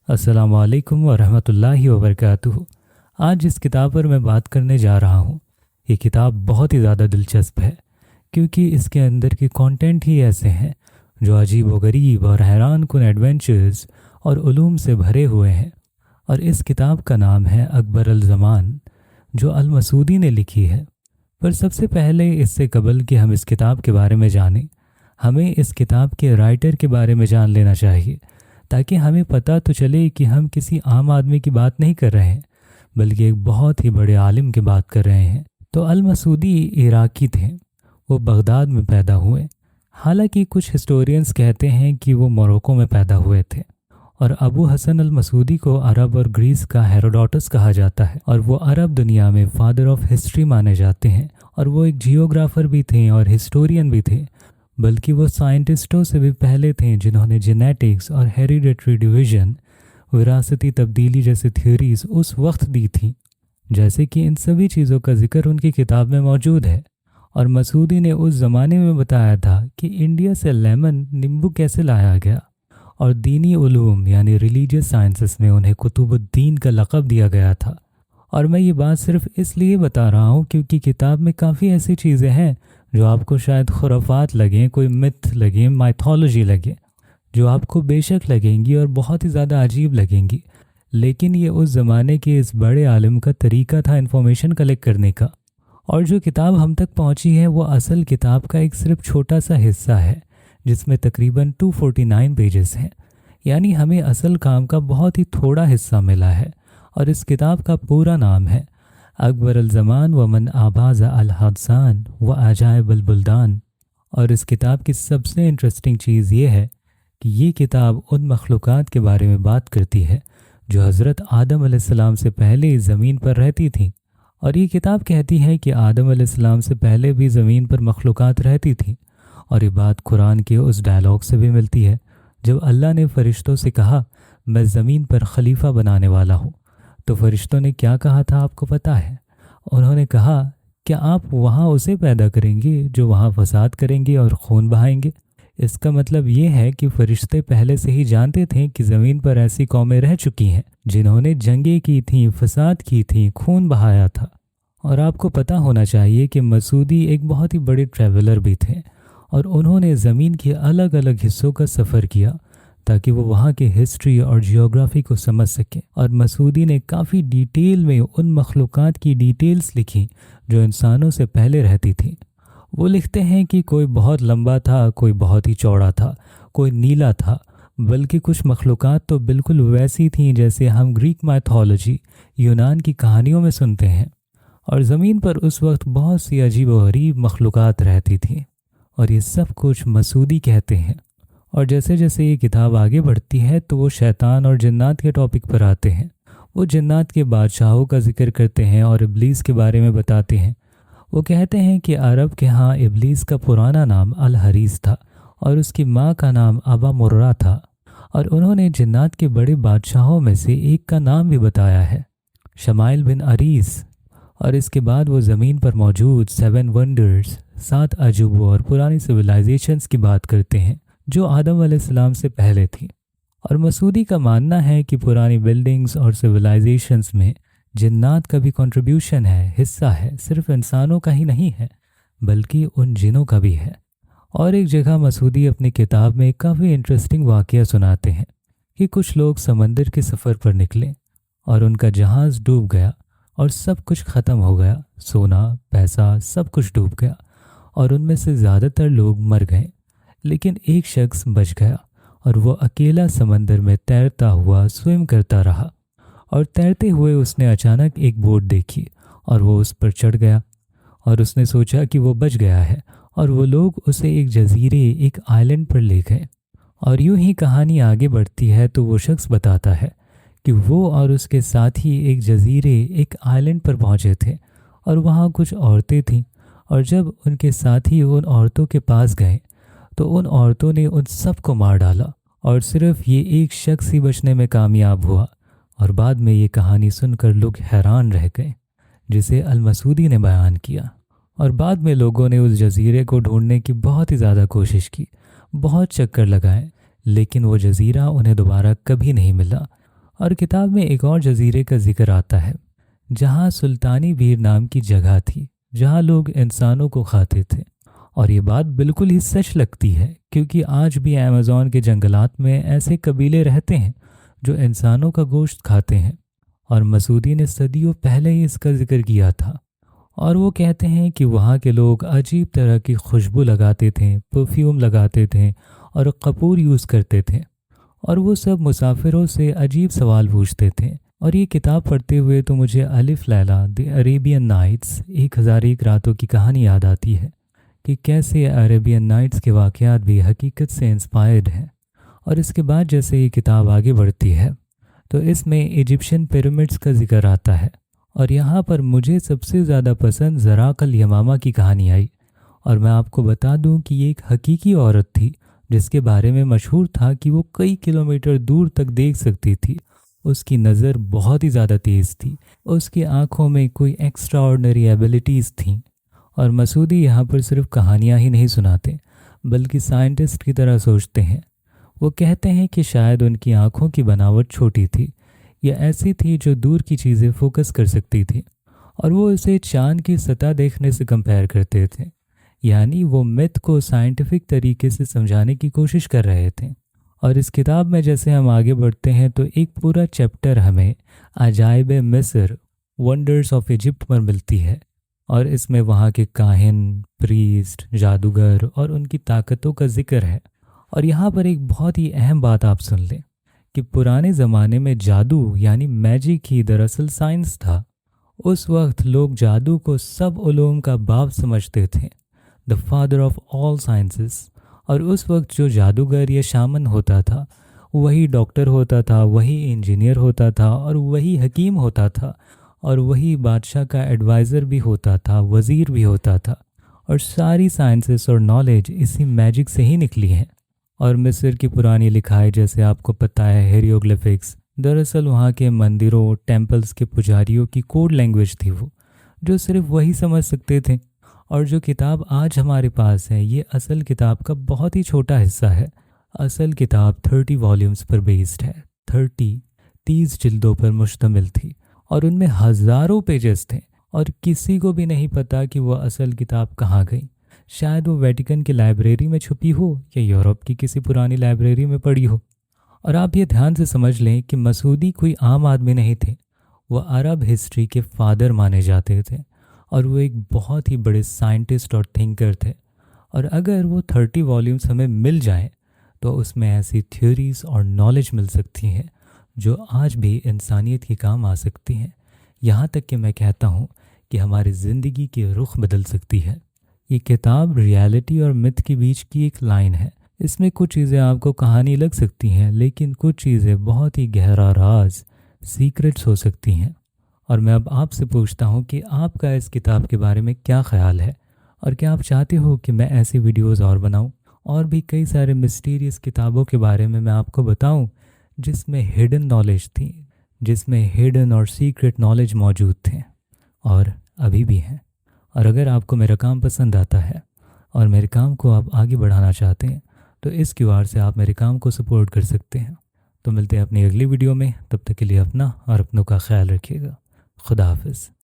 अस्सलामु अलैकुम वरहमतुल्लाहि वबरकातुहू। आज जिस किताब पर मैं बात करने जा रहा हूँ, ये किताब बहुत ही ज़्यादा दिलचस्प है क्योंकि इसके अंदर के कंटेंट ही ऐसे हैं जो अजीब व गरीब और हैरान कुन एडवेंचर्स और उलूम से भरे हुए हैं। और इस किताब का नाम है अकबर अल ज़मान, जो अल मसूदी ने लिखी है। पर सबसे पहले इससे कबल कि हम इस किताब के बारे में जानें, हमें इस किताब के राइटर के बारे में जान लेना चाहिए, ताकि हमें पता तो चले कि हम किसी आम आदमी की बात नहीं कर रहे हैं, बल्कि एक बहुत ही बड़े आलिम की बात कर रहे हैं। तो अल मसूदी इराकी थे। वो बगदाद में पैदा हुए। हालांकि कुछ हिस्टोरियंस कहते हैं कि वो मोरक्को में पैदा हुए थे। और अबू हसन अल मसूदी को अरब और ग्रीस का हेरोडोटस कहा जाता है, और वो अरब दुनिया में फादर ऑफ हिस्ट्री माने जाते हैं। और वो एक जियोग्राफर भी थे और हिस्टोरियन भी थे, बल्कि वो साइंटिस्टों से भी पहले थे जिन्होंने जेनेटिक्स और हेरिडेटरी डिवीजन, विरासती तब्दीली जैसी थ्योरीज उस वक्त दी थी। जैसे कि इन सभी चीज़ों का जिक्र उनकी किताब में मौजूद है। और मसूदी ने उस ज़माने में बताया था कि इंडिया से लेमन नींबू कैसे लाया गया। और दीनी उलूम यानी रिलीजियस साइंसेस में उन्हें कुतुबुद्दीन का लक़ब दिया गया था। और मैं ये बात सिर्फ इसलिए बता रहा हूँ क्योंकि किताब में काफ़ी ऐसी चीज़ें हैं जो आपको शायद खुराफात लगें, कोई मिथ लगे, माइथोलॉजी लगे, जो आपको बेशक लगेंगी और बहुत ही ज़्यादा अजीब लगेंगी। लेकिन ये उस ज़माने के इस बड़े आलिम का तरीका था इन्फॉर्मेशन कलेक्ट करने का। और जो किताब हम तक पहुंची है वो असल किताब का एक सिर्फ छोटा सा हिस्सा है, जिसमें तकरीबन 249 पेजेस हैं। यानी हमें असल काम का बहुत ही थोड़ा हिस्सा मिला है। और इस किताब का पूरा नाम है अकबर अल ज़मान व मन आबाज़ा अल हदसान व अजायब अल बुल्दान। और इस किताब की सबसे इंटरेस्टिंग चीज़ ये है कि ये किताब उन मखलूक़ात के बारे में बात करती है जो हज़रत आदम अलैहिस्सलाम से पहले ज़मीन पर रहती थी। और ये किताब कहती है कि आदम अलैहिस्सलाम से पहले भी ज़मीन पर मखलूक़ात रहती थी। और ये बात कुरान के उस डायलॉग से भी मिलती है जब अल्लाह ने फ़रिश्तों से कहा, मैं ज़मीन पर खलीफा बनाने वाला हूँ। तो फ़रिश्तों ने क्या कहा था आपको पता है? उन्होंने कहा, क्या आप वहाँ उसे पैदा करेंगे जो वहाँ फसाद करेंगे और खून बहाएंगे? इसका मतलब ये है कि फ़रिश्ते पहले से ही जानते थे कि ज़मीन पर ऐसी कौमें रह चुकी हैं जिन्होंने जंगें की थीं, फसाद की थीं, खून बहाया था। और आपको पता होना चाहिए कि मसूदी एक बहुत ही बड़े ट्रैवलर भी थे, और उन्होंने ज़मीन के अलग अलग हिस्सों का सफ़र किया ताकि वो वहाँ के हिस्ट्री और जियोग्राफी को समझ सकें। और मसूदी ने काफ़ी डिटेल में उन मखलूक़ात की डिटेल्स लिखी जो इंसानों से पहले रहती थी। वो लिखते हैं कि कोई बहुत लंबा था, कोई बहुत ही चौड़ा था, कोई नीला था, बल्कि कुछ मखलूक़ात तो बिल्कुल वैसी थीं जैसे हम ग्रीक माइथोलॉजी, यूनान की कहानियों में सुनते हैं। और ज़मीन पर उस वक्त बहुत सी अजीब व गरीब मखलूक़ात रहती थीं। और ये सब कुछ मसूदी कहते हैं। और जैसे जैसे ये किताब आगे बढ़ती है तो वो शैतान और जन्नात के टॉपिक पर आते हैं। वो जन्नात के बादशाहों का जिक्र करते हैं और इब्लीस के बारे में बताते हैं। वो कहते हैं कि अरब के यहाँ इब्लीस का पुराना नाम अल हरीस था और उसकी माँ का नाम अबा मुर्रा था। और उन्होंने जन्नात के बड़े बादशाहों में से एक का नाम भी बताया है, शमाइल बिन अरीस। और इसके बाद वो ज़मीन पर मौजूद 7 वंडर्स, 7 अजूबों और पुरानी सिविलाइजेशंस की बात करते हैं जो आदम अलैहिस्सलाम से पहले थी। और मसूदी का मानना है कि पुरानी बिल्डिंग्स और सिविलाइजेशंस में जिन्नात का भी कंट्रीब्यूशन है, हिस्सा है, सिर्फ इंसानों का ही नहीं है बल्कि उन जिनों का भी है। और एक जगह मसूदी अपनी किताब में एक काफ़ी इंटरेस्टिंग वाक़या सुनाते हैं कि कुछ लोग समंदर के सफ़र पर निकले और उनका जहाज़ डूब गया और सब कुछ ख़त्म हो गया, सोना, पैसा, सब कुछ डूब गया। और उनमें से ज़्यादातर लोग मर गए, लेकिन एक शख्स बच गया और वो अकेला समंदर में तैरता हुआ स्विम करता रहा। और तैरते हुए उसने अचानक एक बोट देखी और वो उस पर चढ़ गया। और उसने सोचा कि वो बच गया है, और वो लोग उसे एक जजीरे, एक आइलैंड पर ले गए। और यूं ही कहानी आगे बढ़ती है तो वो शख्स बताता है कि वो और उसके साथी एक जजीरे, एक आइलैंड पर पहुंचे थे और वहाँ कुछ औरतें थीं। और जब उनके साथी उन औरतों के पास गए तो उन औरतों ने उन सब को मार डाला और सिर्फ ये एक शख्स ही बचने में कामयाब हुआ। और बाद में ये कहानी सुनकर लोग हैरान रह गए, जिसे अल मसूदी ने बयान किया। और बाद में लोगों ने उस जजीरे को ढूंढने की बहुत ही ज़्यादा कोशिश की, बहुत चक्कर लगाए, लेकिन वो जजीरा उन्हें दोबारा कभी नहीं मिला। और किताब में एक और जजीरे का जिक्र आता है जहाँ सुल्तानी वीर नाम की जगह थी, जहाँ लोग इंसानों को खाते थे। और ये बात बिल्कुल ही सच लगती है, क्योंकि आज भी अमेज़न के जंगलात में ऐसे कबीले रहते हैं जो इंसानों का गोश्त खाते हैं। और मसूदी ने सदियों पहले ही इसका जिक्र किया था। और वो कहते हैं कि वहाँ के लोग अजीब तरह की खुशबू लगाते थे, परफ्यूम लगाते थे और कपूर यूज़ करते थे। और वो सब मुसाफिरों से अजीब सवाल पूछते थे। और ये किताब पढ़ते हुए तो मुझे अलिफ लैला द अरेबियन नाइट्स 1001 रातों की कहानी याद आती है कि कैसे अरेबियन नाइट्स के वाक़यात भी हकीकत से इंस्पायर्ड हैं। और इसके बाद जैसे ये किताब आगे बढ़ती है तो इसमें इजिप्शियन पिरामिड्स का जिक्र आता है। और यहाँ पर मुझे सबसे ज़्यादा पसंद ज़राक अल यमामा की कहानी आई। और मैं आपको बता दूँ कि ये एक हकीकी औरत थी जिसके बारे में मशहूर था कि वो कई किलोमीटर दूर तक देख सकती थी। उसकी नज़र बहुत ही ज़्यादा तेज़ थी, उसकी आँखों में कोई एक्स्ट्रा ऑर्डनरी एबिलिटीज़ थीं। और मसूदी यहाँ पर सिर्फ कहानियाँ ही नहीं सुनाते बल्कि साइंटिस्ट की तरह सोचते हैं। वो कहते हैं कि शायद उनकी आँखों की बनावट छोटी थी या ऐसी थी जो दूर की चीज़ें फोकस कर सकती थी। और वो इसे चांद की सतह देखने से कंपेयर करते थे, यानी वो मिथ को साइंटिफिक तरीके से समझाने की कोशिश कर रहे थे। और इस किताब में जैसे हम आगे बढ़ते हैं तो एक पूरा चैप्टर हमें अजाइब मिस्र, वंडर्स ऑफ इजिप्ट पर मिलती है। और इसमें वहाँ के काहिन, प्रीस्ट, जादूगर और उनकी ताकतों का जिक्र है। और यहाँ पर एक बहुत ही अहम बात आप सुन लें कि पुराने ज़माने में जादू यानी मैजिक ही दरअसल साइंस था। उस वक्त लोग जादू को सब उलूम का बाप समझते थे, the father of all sciences. और उस वक्त जो जादूगर या शामन होता था वही डॉक्टर होता था, वही इंजीनियर होता था और वही हकीम होता था और वही बादशाह का एडवाइज़र भी होता था, वज़ीर भी होता था। और सारी साइंसेस और नॉलेज इसी मैजिक से ही निकली हैं। और मिस्र की पुरानी लिखाई जैसे आपको पता है हेरियोग्लिफिक्स, दरअसल वहाँ के मंदिरों, टेम्पल्स के पुजारियों की कोड लैंग्वेज थी वो, जो सिर्फ वही समझ सकते थे। और जो किताब आज हमारे पास है ये असल किताब का बहुत ही छोटा हिस्सा है। असल किताब 30 वॉल्यूम्स पर बेस्ड है, 30 जिल्दों पर मुश्तमिल थी और उनमें हज़ारों पेजेस थे। और किसी को भी नहीं पता कि वो असल किताब कहाँ गई। शायद वो वेटिकन की लाइब्रेरी में छुपी हो या यूरोप की किसी पुरानी लाइब्रेरी में पड़ी हो। और आप ये ध्यान से समझ लें कि मसूदी कोई आम आदमी नहीं थे, वो अरब हिस्ट्री के फादर माने जाते थे और वो एक बहुत ही बड़े साइंटिस्ट और थिंकर थे। और अगर वो 30 वॉल्यूम्स हमें मिल जाएं तो उसमें ऐसी थ्योरीज और नॉलेज मिल सकती हैं जो आज भी इंसानियत के काम आ सकती हैं। यहाँ तक कि मैं कहता हूँ कि हमारी ज़िंदगी की रुख बदल सकती है। ये किताब रियलिटी और मिथ के बीच की एक लाइन है। इसमें कुछ चीज़ें आपको कहानी लग सकती हैं लेकिन कुछ चीज़ें बहुत ही गहरा राज, सीक्रेट्स हो सकती हैं। और मैं अब आपसे पूछता हूँ कि आपका इस किताब के बारे में क्या ख़्याल है और क्या आप चाहते हो कि मैं ऐसी वीडियोज़ और बनाऊँ और भी कई सारे मिस्टीरियस किताबों के बारे में मैं आपको बताऊँ जिसमें हिडन नॉलेज थी, जिसमें हिडन और सीक्रेट नॉलेज मौजूद थे और अभी भी हैं। और अगर आपको मेरा काम पसंद आता है और मेरे काम को आप आगे बढ़ाना चाहते हैं तो इस क्यूआर से आप मेरे काम को सपोर्ट कर सकते हैं। तो मिलते हैं अपनी अगली वीडियो में, तब तक के लिए अपना और अपनों का ख्याल रखिएगा। खुदा हाफिज़।